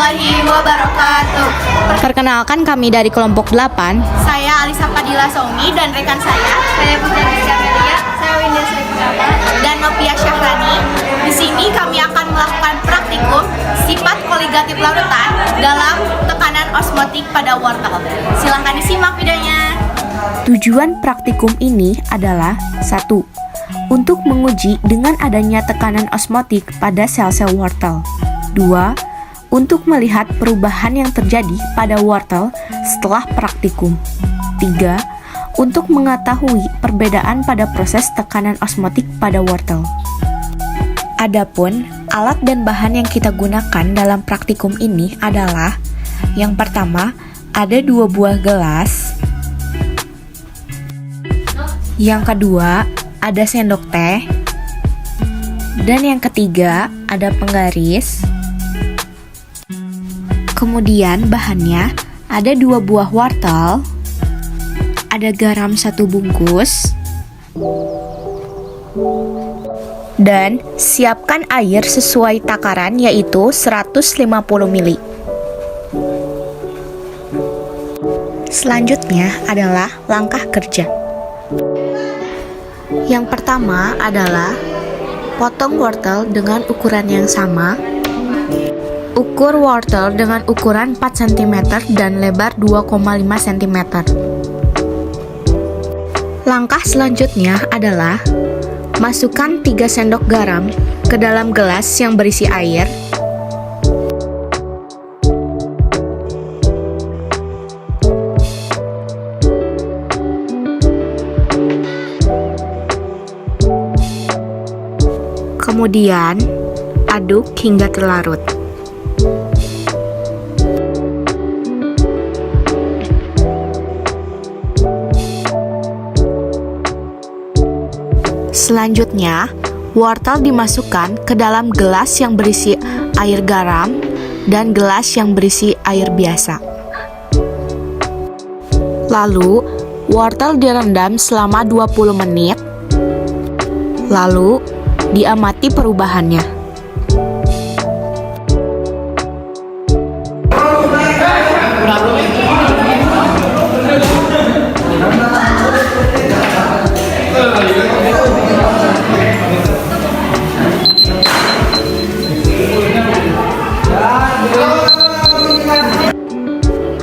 warahmatullahi wabarakatuh. Perkenalkan, kami dari kelompok 8. Saya Alisa Fadila Soumi dan rekan saya Putri Rizka Melia, saya Winda Sri Purnama, dan Novia Syahrani. Di sini kami akan melakukan praktikum sifat koligatif larutan dalam tekanan osmotik pada wortel. Silahkan disimak videonya. Tujuan praktikum ini adalah 1. Untuk menguji dengan adanya tekanan osmotik pada sel-sel wortel. 2. Untuk melihat perubahan yang terjadi pada wortel setelah praktikum. 3. Untuk mengetahui perbedaan pada proses tekanan osmotik pada wortel. Adapun alat dan bahan yang kita gunakan dalam praktikum ini adalah: yang pertama, ada 2 buah gelas. Yang kedua, ada sendok teh. Dan yang ketiga, ada penggaris. Kemudian bahannya ada 2 buah wortel, ada garam 1 bungkus, dan siapkan air sesuai takaran yaitu 150 ml. Selanjutnya adalah langkah kerja. Yang pertama adalah potong wortel dengan ukuran yang sama. Ukur wortel dengan ukuran 4 cm dan lebar 2,5 cm. Langkah selanjutnya adalah masukkan 3 sendok garam ke dalam gelas yang berisi air. Kemudian, aduk hingga terlarut. Selanjutnya, wortel dimasukkan ke dalam gelas yang berisi air garam dan gelas yang berisi air biasa. Lalu, wortel direndam selama 20 menit. Lalu, diamati perubahannya.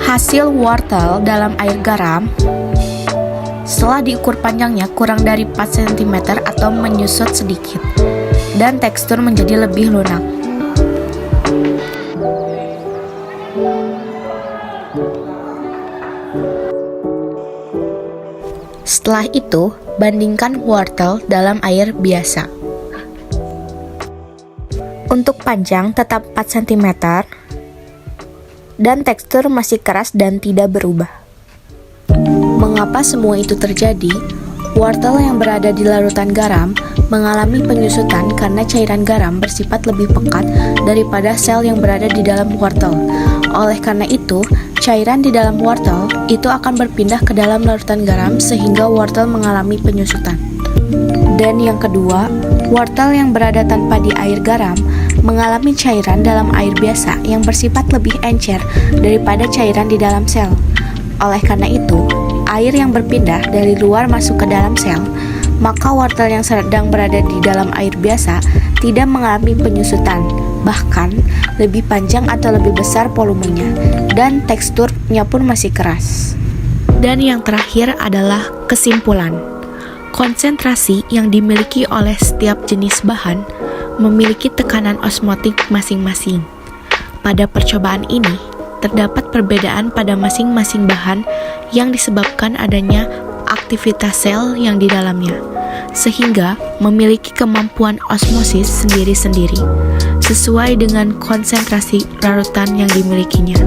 Hasil wortel dalam air garam setelah diukur panjangnya kurang dari 4 cm atau menyusut sedikit dan tekstur menjadi lebih lunak. Setelah itu, bandingkan wortel dalam air biasa. Untuk panjang tetap 4 cm dan tekstur masih keras dan tidak berubah. Mengapa semua itu terjadi? Wortel yang berada di larutan garam mengalami penyusutan karena cairan garam bersifat lebih pekat daripada sel yang berada di dalam wortel. Oleh karena itu, cairan di dalam wortel itu akan berpindah ke dalam larutan garam sehingga wortel mengalami penyusutan. Dan yang kedua, wortel yang berada tanpa di air garam mengalami cairan dalam air biasa yang bersifat lebih encer daripada cairan di dalam sel. Oleh karena itu, air yang berpindah dari luar masuk ke dalam sel, maka wortel yang sedang berada di dalam air biasa tidak mengalami penyusutan, bahkan lebih panjang atau lebih besar volumenya, dan teksturnya pun masih keras. Dan yang terakhir adalah kesimpulan. Konsentrasi yang dimiliki oleh setiap jenis bahan memiliki tekanan osmotik masing-masing. Pada percobaan ini, terdapat perbedaan pada masing-masing bahan yang disebabkan adanya aktivitas sel yang di dalamnya, sehingga memiliki kemampuan osmosis sendiri-sendiri, sesuai dengan konsentrasi larutan yang dimilikinya.